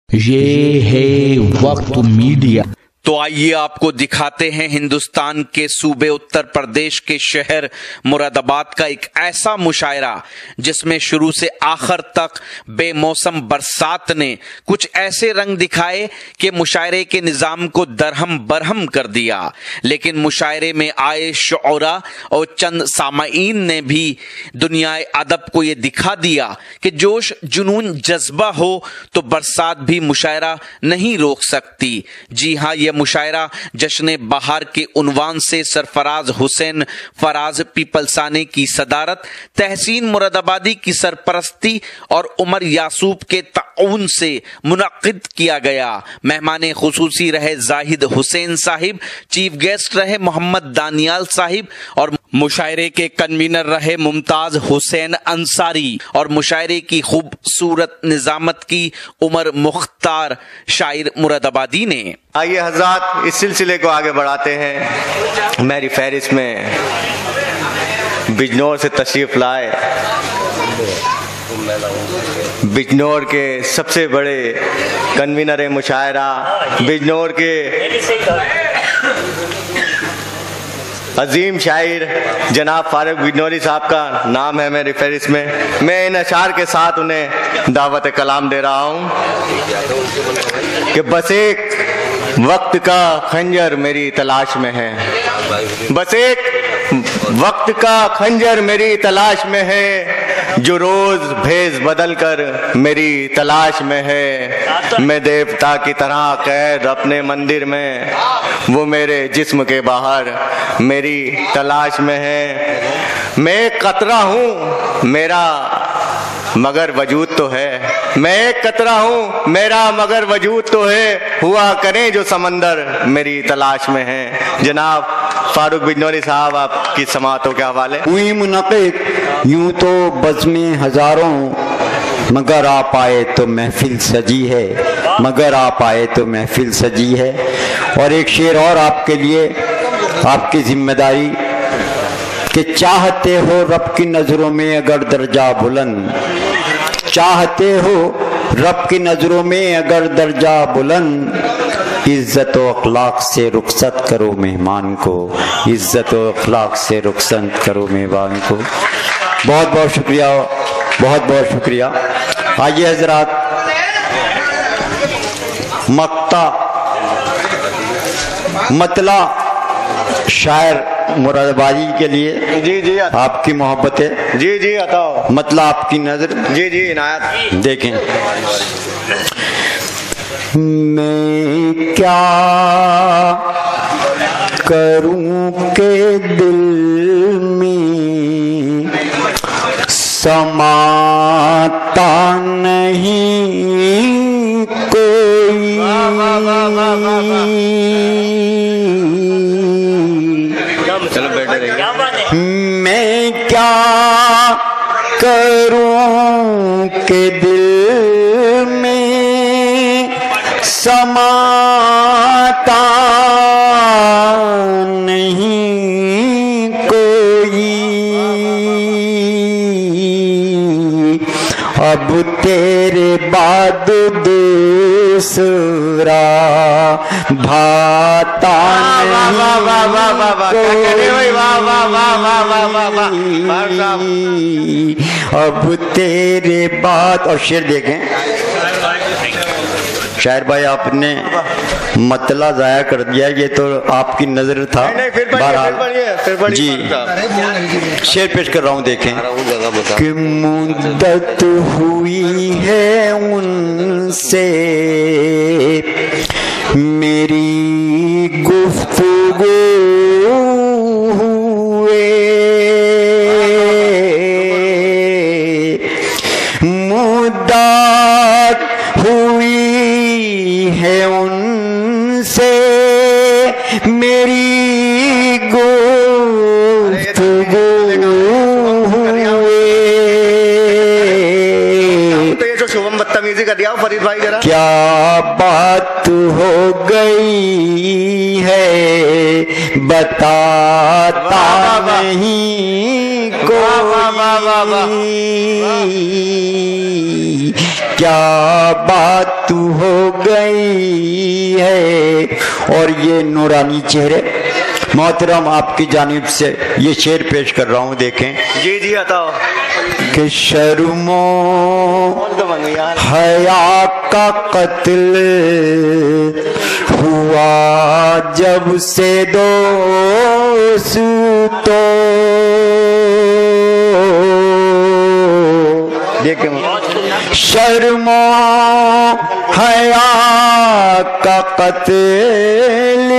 یہ ہے وقت میڈیا۔ تو آئیے آپ کو دکھاتے ہیں ہندوستان کے صوبے اتر پردیش کے شہر مراد آباد کا ایک ایسا مشاعرہ جس میں شروع سے آخر تک بے موسم برسات نے کچھ ایسے رنگ دکھائے کہ مشاعرے کے نظام کو درہم برہم کر دیا، لیکن مشاعرے میں آئے شعراء اور چند سامعین نے بھی دنیائے ادب کو یہ دکھا دیا کہ جوش جنون جذبہ ہو تو برسات بھی مشاعرہ نہیں روک سکتی۔ جی ہاں، یہ مشاعرہ جشن بہار کے عنوان سے سرفراز حسین فراز پیپلسانے کی صدارت، تحسین مراد آبادی کی سرپرستی اور عمر یعصوب کے تعاون سے منعقد کیا گیا۔ مہمان خصوصی رہے زاہد حسین صاحب، چیف گیسٹ رہے محمد دانیال صاحب، اور مشاعرے کے کنوینر رہے ممتاز حسین انصاری، اور مشاعرے کی خوبصورت نظامت کی عمر مختار شاعر مراد آبادی نے۔ آئیے حضرات اس سلسلے کو آگے بڑھاتے ہیں۔ میری فہرست میں بجنور سے تشریف لائے بجنور کے سب سے بڑے کنوینر مشاعرہ، بجنور کے عظیم شاعر جناب فاروق بجنوری صاحب کا نام ہے میری فہرست میں۔ میں ان اشعار کے ساتھ انہیں دعوت کلام دے رہا ہوں کہ بس ایک وقت کا خنجر میری تلاش میں ہے، بس ایک وقت کا خنجر میری تلاش میں ہے، جو روز بھیز بدل کر میری تلاش میں ہے۔ میں دیوتا کی طرح قید اپنے مندر میں، وہ میرے جسم کے باہر میری تلاش میں ہے۔ میں ایک قطرہ ہوں میرا مگر وجود تو ہے، میں ایک قطرہ ہوں میرا مگر وجود تو ہے، ہوا کریں جو سمندر میری تلاش میں ہے۔ جناب فاروق بجنوری صاحب آپ کی سماعتوں کے حوالے۔ ہوئی منعقد یوں تو بزمیں ہزاروں، مگر آپ آئے تو محفل سجی ہے، مگر آپ آئے تو محفل سجی ہے۔ اور ایک شعر اور آپ کے لیے، آپ کی ذمہ داری کہ چاہتے ہو رب کی نظروں میں اگر درجہ بلند، چاہتے ہو رب کی نظروں میں اگر درجہ بلند، عزت و اخلاق سے رخصت کرو مہمان کو، عزت و اخلاق سے رخصت کرو مہمان کو۔ بہت بہت شکریہ، بہت بہت شکریہ۔ آئیے حضرات، مقطع مطلع شاعر مراد آبادی کے لیے جی آپ کی محبت ہے، جی عطا مطلع آپ کی نظر، جی عنایت۔ دیکھیں، میں کیا کروں کہ دل میں سماتا نہیں کوئی، میں کیا کروں کہ دل میں سماتا نہیں کوئی، اب تیرے بعد دوسرا بھاتا نہیں، اب تیرے بعد۔ اور شعر دیکھیں، شاعر بھائی آپ نے مطلع ضائع کر دیا، یہ تو آپ کی نظر تھا۔ بہرحال جی شعر پیش کر رہا ہوں، دیکھیں کہ مدت ہوئی ہے ان سے میری گفتگو ہوئے، مدت ہوئی ہے ان سے میری گفتگو ہوئے، بدتمیزی کر دیا فرید بھائی ذرا۔ کیا بات ہو گئی ہے بتاتا نہیں کوئی، کیا بات ہو یہ نورانی چہرے، محترم آپ کی جانب سے یہ شعر پیش کر رہا ہوں، دیکھیں۔ جی جی عطا کہ شرم و حیا کا قتل ہوا جب سے دوستو، دیکھیں شرم و حیا کا قتل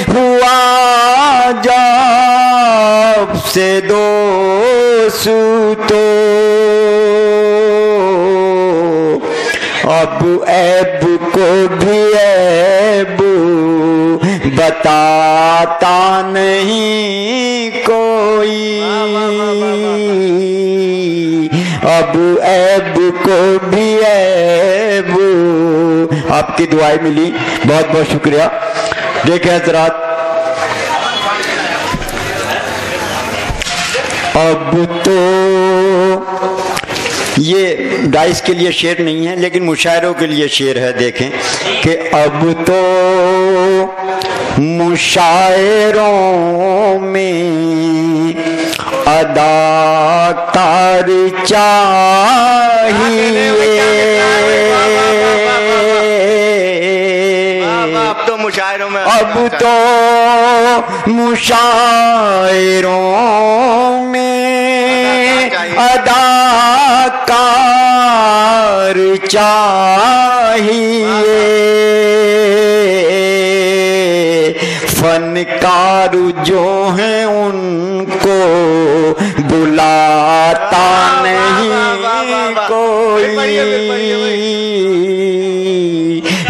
ہوا جب سے دوستو، اب عیب کو بھی عیب بتاتا نہیں کوئی، اب عیب کو بھی عیب۔ آپ کی دعائیں ملی، بہت بہت شکریہ۔ دیکھیں حضرات، اب تو یہ ڈائس کے لیے شعر نہیں ہے لیکن مشاعروں کے لیے شعر ہے، دیکھیں کہ اب تو مشاعروں میں اداکار چاہیے، اب تو مشاعروں میں، اب تو مشاعروں میں اداکار چاہیے، فنکار جو ہیں ان کو بلاتا نہیں کوئی،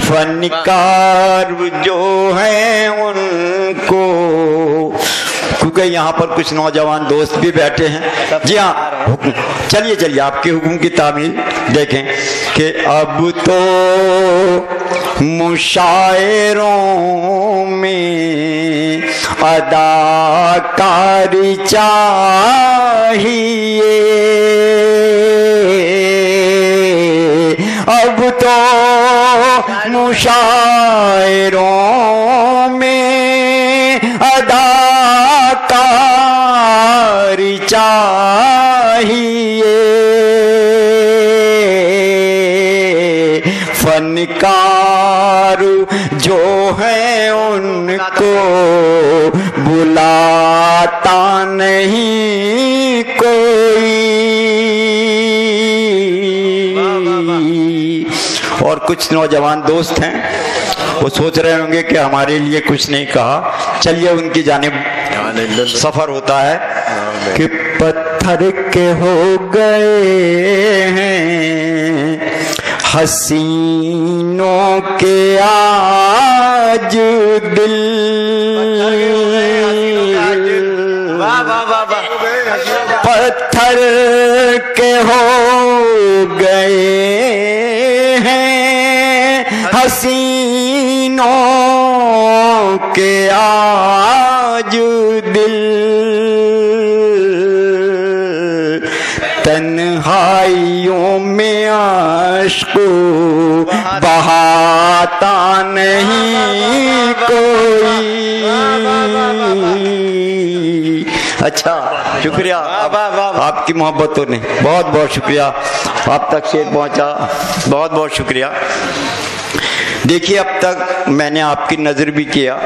فنکار جو ہیں ان کو، کیونکہ یہاں پر کچھ نوجوان دوست بھی بیٹھے ہیں۔ جی ہاں، چلیے آپ کے حکم کی تعمیل دیکھیں کہ اب تو مشاعروں میں اداکار چاہیے، اب تو مشاعروں میں اداکار چاہیے، فنکار جو ہیں ان کو بلاتا نہیں کوئی۔ اور کچھ نوجوان دوست ہیں، وہ سوچ رہے ہوں گے کہ ہمارے لیے کچھ نہیں کہا، چلیے ان کی جانب سفر ہوتا ہے کہ پتھر کے ہو گئے ہیں حسینوں کے آج دل، پتھر کے ہو گئے ہیں حسینوں کے آج دل، تنہائیوں میں عشق بہاتا نہیں کوئی۔ اچھا شکریہ آپ کی محبتوں نے، بہت بہت شکریہ، آپ تک شعر پہنچا، بہت بہت شکریہ۔ دیکھیے اب تک میں نے آپ کی نظر بھی کیا،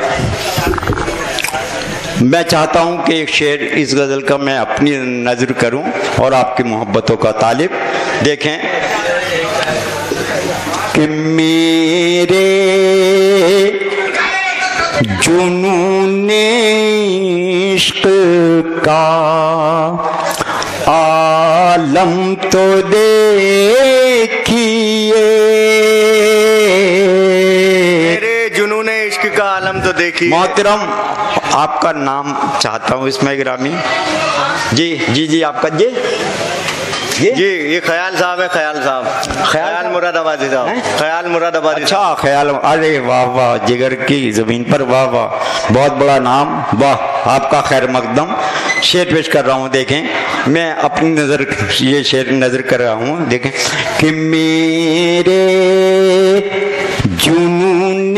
میں چاہتا ہوں کہ ایک شعر اس غزل کا میں اپنی نظر کروں اور آپ کی محبتوں کا طالب۔ دیکھیں کہ میرے جنون عشق کا عالم تو دیکھیے، میرے جنون عشق کا عالم تو دیکھیے۔ محترم آپ کا نام چاہتا ہوں اس میں گرامی۔ جی آپ کا جی یہ خیال صاحب ہے، خیال صاحب، خیال مراد آبادی صاحب، خیال مراد آبادی۔ اچھا خیال، ارے واہ واہ، جگر کی زمین پر واہ واہ، بہت بڑا نام، واہ، آپ کا خیر مقدم۔ شعر پیش کر رہا ہوں، دیکھیں میں اپنی نظر یہ شعر نظر کر رہا ہوں، دیکھیں کہ میرے جنون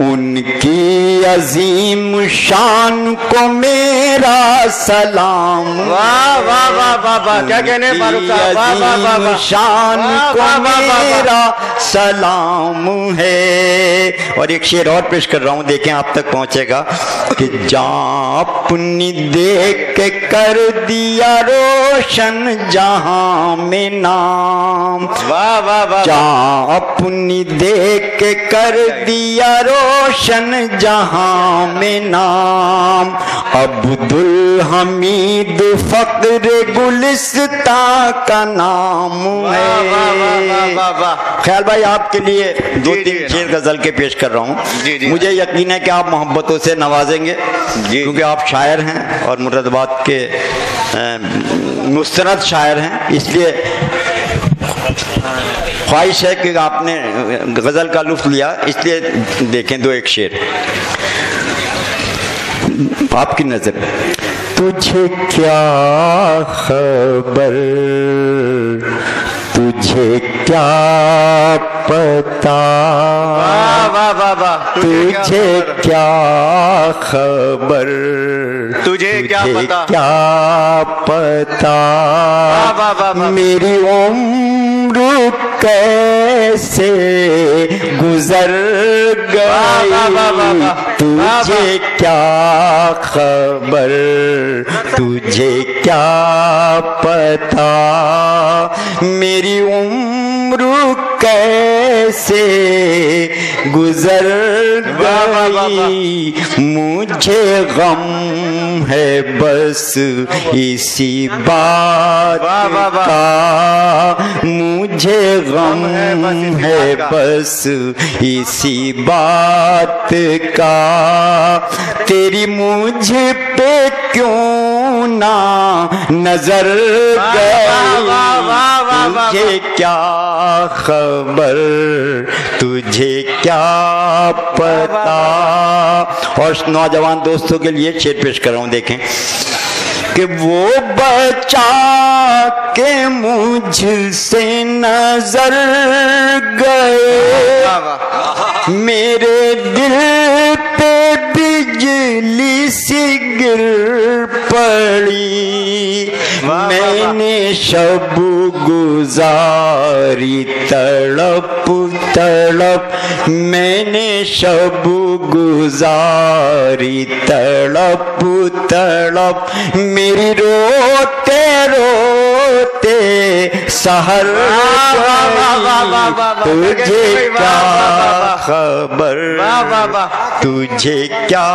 ان کی عظیم شان کو میرا سلام. واہ واہ واہ واہ واہ، کیا کہنے فاروق صاحب، واہ واہ واہ واہ، شان کو میرا سلام ہے. اور ایک شعر اور پیش کر رہا ہوں، دیکھیں آپ تک پہنچے گا کہ جہاں اپنی دیکھ کے کر دیا روشن جہاں میں نام. واہ واہ واہ، جہاں اپنی دیکھ کے کر دیا روشن جہاں میں نام. عبدالحمید فقر گلستان کا نام ہے. خیال بھائی آپ کے لیے دو تین شعر غزل کے پیش کر رہا ہوں. مجھے یقین ہے کہ آپ محبتوں سے نوازیں گے کیونکہ آپ شاعر ہیں اور مراد آباد کے مستند شاعر ہیں، اس لیے خواہش ہے کہ آپ نے غزل کا لطف لیا، اس لیے دیکھیں دو ایک شعر آپ کی نظر. تجھے کیا خبر، تجھے کیا پتا، تجھے کیا خبر، تجھے کیا پتا میری عمر کیسے گزر گئی. تجھے کیا خبر، تجھے کیا پتا میری عمر کیسے گزر گئی. مجھے غم ہے بس اسی بات کا، مجھے غم ہے بس اسی بات کا. تیری مجھ پہ کیوں نہ نظر گئی. تجھے کیا خبر، تجھے کیا پتا. اور نوجوان دوستوں کے لیے شعر پیش کر رہا ہوں، دیکھیں کہ وہ بچا کے مجھ سے نظر گئے، میرے دل پہ بجلی سی گر پڑی. میں نے شب گزاری تڑپ تڑپ، میں نے شب گزاری تڑپ تڑپ، میری روتے روتے سحر گئی. تجھے کیا خبر، تجھے کیا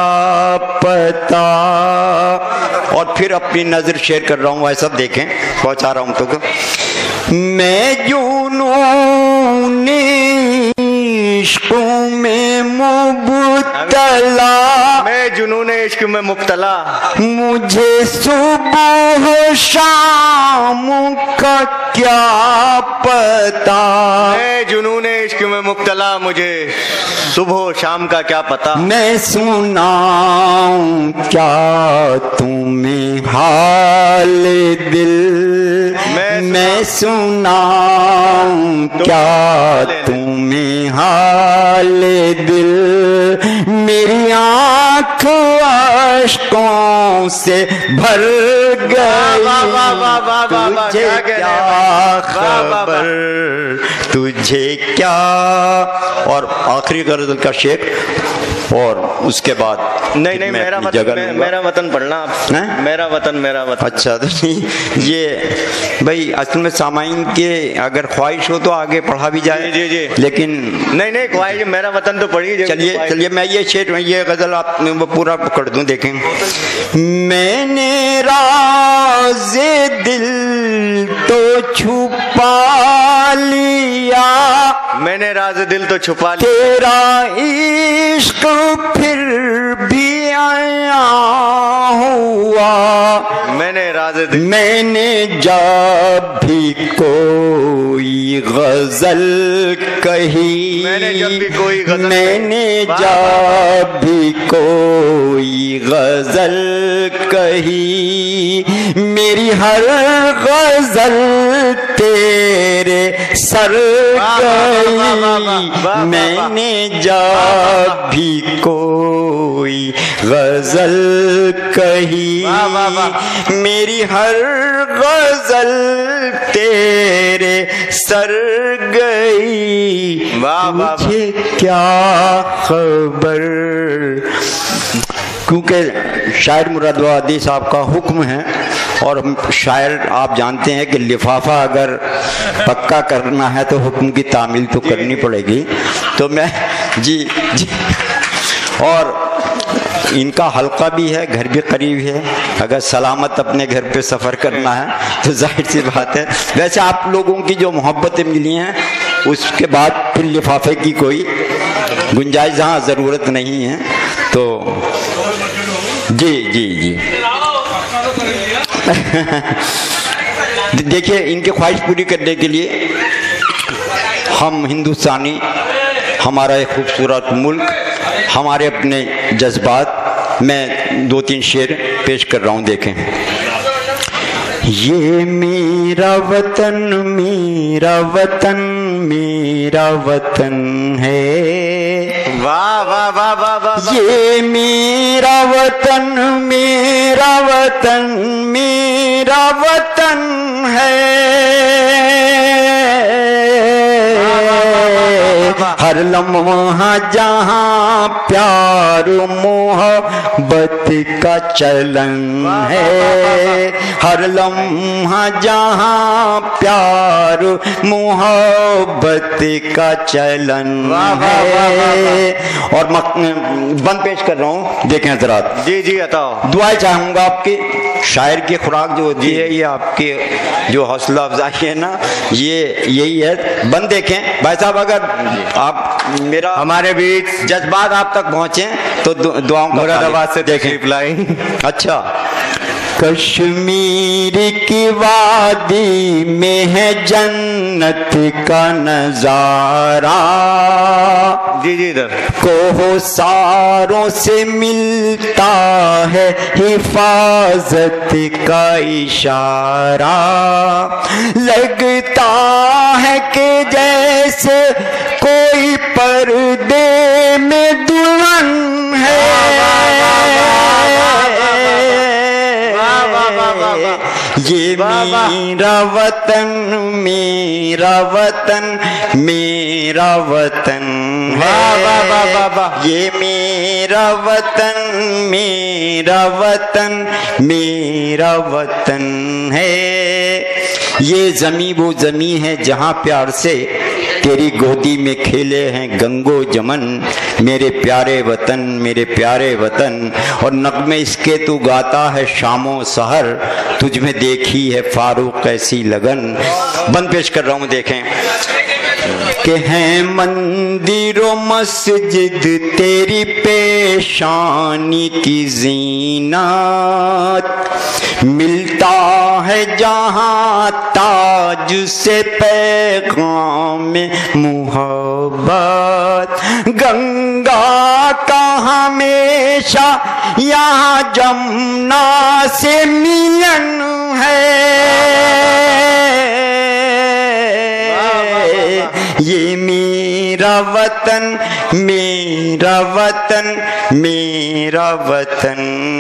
پتا. اور پھر اپنی نظر شیئر کر رہا ہوں، ایسا دیکھیں پہنچا رہا ہوں تو میں جنون عشق میں مبتلا، میں جنون عشق میں مبتلا، مجھے صبح شام کا کیا پتا. میں جنون عشق میں مبتلا، مجھے صبح شام کا کیا پتا. میں سناؤں کیا تمہیں حال دل، میں سناؤں کیا تمہیں حال دل. میری آنکھ اشکوں سے بھر گئی. تجھے کیا خبر، تجھے کیا. اور آخری غزل کا شعر اور اس کے بعد نہیں میرا وطن پڑھنا، میرا وطن میرا وطن. اچھا تو یہ بھائی اصل میں سامعین کے اگر خواہش ہو تو آگے پڑھا بھی جائے. جی لیکن نہیں خواہش میرا وطن تو پڑھیے. چلیے میں یہ شعر یہ غزل آپ پورا پکڑ دوں. دیکھیں میں نے راز دل تو چھپا لیا، میں نے راز دل تو چھپا لیا، تیرا عشق پھر بھی آیا ہوا. میں نے راز دل، میں نے جب بھی کوئی غزل کہی، میں نے جب بھی کوئی غزل، میں نے جب بھی کوئی غزل کہی، میری ہر غزل تیرے سر گئی، میں نے جب بھی کوئی غزل کہی، میری ہر غزل تیرے سر گئی، مجھے کیا خبر۔ کیونکہ شاعر مراد آبادی صاحب کا حکم ہے، اور شاعر آپ جانتے ہیں کہ لفافہ اگر پکا کرنا ہے تو حکم کی تعمیل تو کرنی پڑے گی، تو میں جی اور ان کا حلقہ بھی ہے، گھر بھی قریب ہے، اگر سلامت اپنے گھر پہ سفر کرنا ہے تو ظاہر سی بات ہے۔ ویسے آپ لوگوں کی جو محبتیں ملی ہیں اس کے بعد پھر لفافے کی کوئی گنجائش جہاں ضرورت نہیں ہے، تو جی دیکھیے ان کی خواہش پوری کرنے کے لیے ہم ہندوستانی، ہمارا ایک خوبصورت ملک، ہمارے اپنے جذبات، میں 2-3 شعر پیش کر رہا ہوں، دیکھیں۔ یہ میرا وطن میرا وطن میرا وطن ہے، واہ واہ واہ واہ واہ، یہ میرا وطن میرا وطن میرا وطن ہے، ہر لمحہ جہاں پیار محبت کا چلن ہے، ہر لمحہ جہاں پیار محبت کا چلن ہے۔ اور بند پیش کر رہا ہوں، دیکھیں حضرات۔ جی عطا، دعائیں چاہوں گا آپ کی، شاعر کی خوراک جو ہوتی ہے یہ آپ کے جو حوصلہ افزائی ہے نا، یہی ہے۔ بند دیکھیں بھائی صاحب، اگر آپ میرا ہمارے بیچ جذبات آپ تک پہنچیں تو دعاؤں کا مراد آباد سے دیکھیں۔ تشریف لائیں۔ اچھا، کشمیر کی وادی میں ہے جنت کا نظارہ، جی ادھر کوہساروں سے ملتا ہے حفاظت کا اشارہ، لگتا ہے کہ جیسے کوئی پردے میں دلہن ہے، یہ میرا وطن میرا وطن میرا وطن ہے، یہ میرا وطن میرا وطن میرا وطن ہے، یہ زمیں وہ زمیں ہے جہاں پیار سے تیری گودی میں کھیلے ہیں گنگو جمن، میرے پیارے وطن میرے پیارے وطن، اور نغمے اس کے تو گاتا ہے شام و سحر، تجھ میں دیکھی ہے فاروق ایسی لگن۔ بند پیش کر رہا ہوں، دیکھیں کہ ہیں مندر و مسجد تیری پیشانی کی زینت، ملتا ہے جہاں تاج سے پیغام محبت، گنگا کا ہمیشہ یہاں جمنا سے ملن ہے، یہ میرا وطن میرا وطن میرا وطن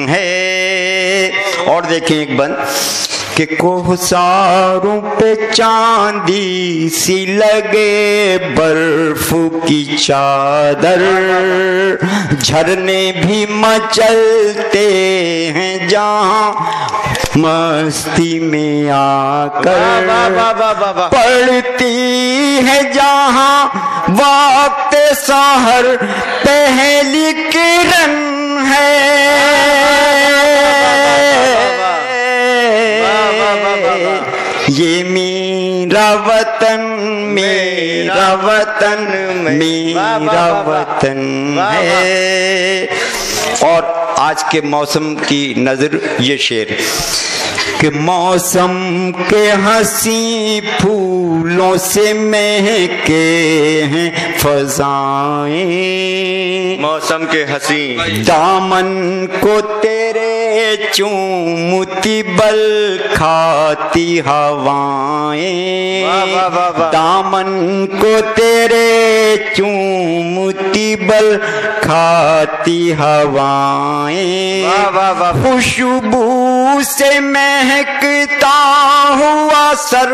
ہے۔ اور دیکھیں ایک بند کہ کوہساروں پہ چاندی سی لگے برف کی چادر، جھرنے بھی مچلتے ہیں جہاں مستی میں آ کر، پڑتی ہے جہاں وقت سحر پہلی کرن ہے، یہ میرا وطن میرا وطن میرا وطن ہے۔ اور آج کے موسم کی نظر یہ شعر کہ موسم کے حسین پھولوں سے مہکے ہیں فضائیں، موسم کے حسین دامن کو تیرے چومتی بل کھاتی ہوائیں، دامن کو تیرے چومتی بل کھاتی ہوائیں، خوشبو سے مہکتا ہوا سر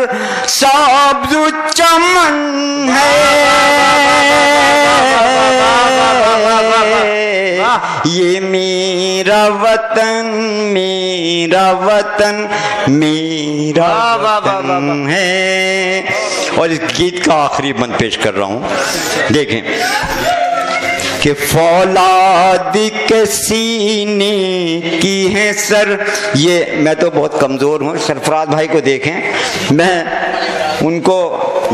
سبز چمن ہے، یہ میرا وطن میرا وطن میرا وطن ہے۔ اور اس گیت کا آخری بند پیش کر رہا ہوں، دیکھیں کہ فولاد کے سینے کی ہے سر، یہ میں تو بہت کمزور ہوں، سرفراز بھائی کو دیکھیں، میں ان کو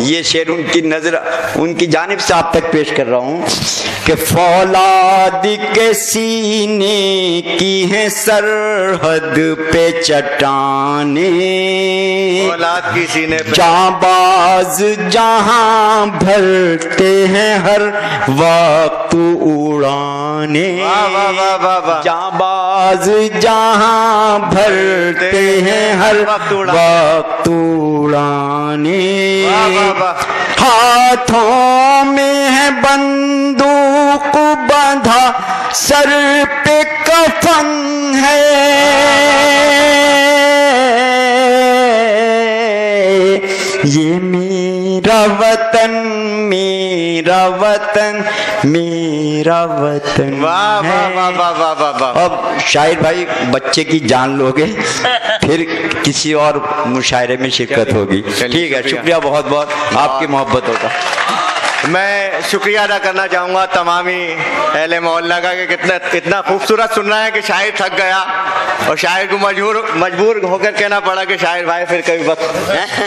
یہ شعر ان کی نظر ان کی جانب سے آپ تک پیش کر رہا ہوں کہ فولاد کے سینے کی ہے سرحد پہ چٹانیں، فولاد کی سینے پہ جانباز جہاں بھرتے ہیں ہر وقت اڑانے، جانباز جہاں بھرتے ہیں ہر وقت اڑانے، ہاتھوں میں ہے بندوق بندھا سر پہ کفن ہے، یہ میرا وطن میرا وطن میرا وطن ہے۔ اب شاعر بھائی بچے کی جان لوگے پھر کسی اور مشاعرے میں شرکت ہوگی، ٹھیک ہے؟ شکریہ بہت بہت آپ کی محبتوں کا۔ میں شکریہ ادا کرنا چاہوں گا تمامی اہل محلہ کا کہ اتنا خوبصورت سن رہا ہے کہ شاعر تھک گیا اور شاعر کو مجبور ہو کر کہنا پڑا کہ شاعر بھائی پھر کبھی وقت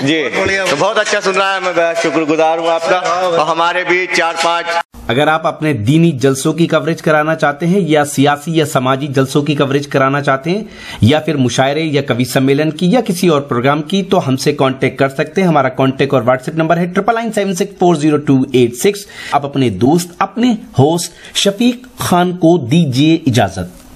جی تو بہت اچھا سن رہا ہے، میں بہت شکر گزار ہوں آپ کا۔ اور ہمارے بیچ 4-5 اگر آپ اپنے دینی جلسوں کی کوریج کرانا چاہتے ہیں یا سیاسی یا سماجی جلسوں کی کوریج کرانا چاہتے ہیں یا پھر مشاعرے یا کوی سمیلن کی یا کسی اور پروگرام کی تو ہم سے کانٹیکٹ کر سکتے ہیں۔ ہمارا کانٹیکٹ اور واٹس ایپ نمبر ہے 9996400286۔ آپ اپنے دوست اپنے ہوسٹ شفیق خان کو دیجیے اجازت۔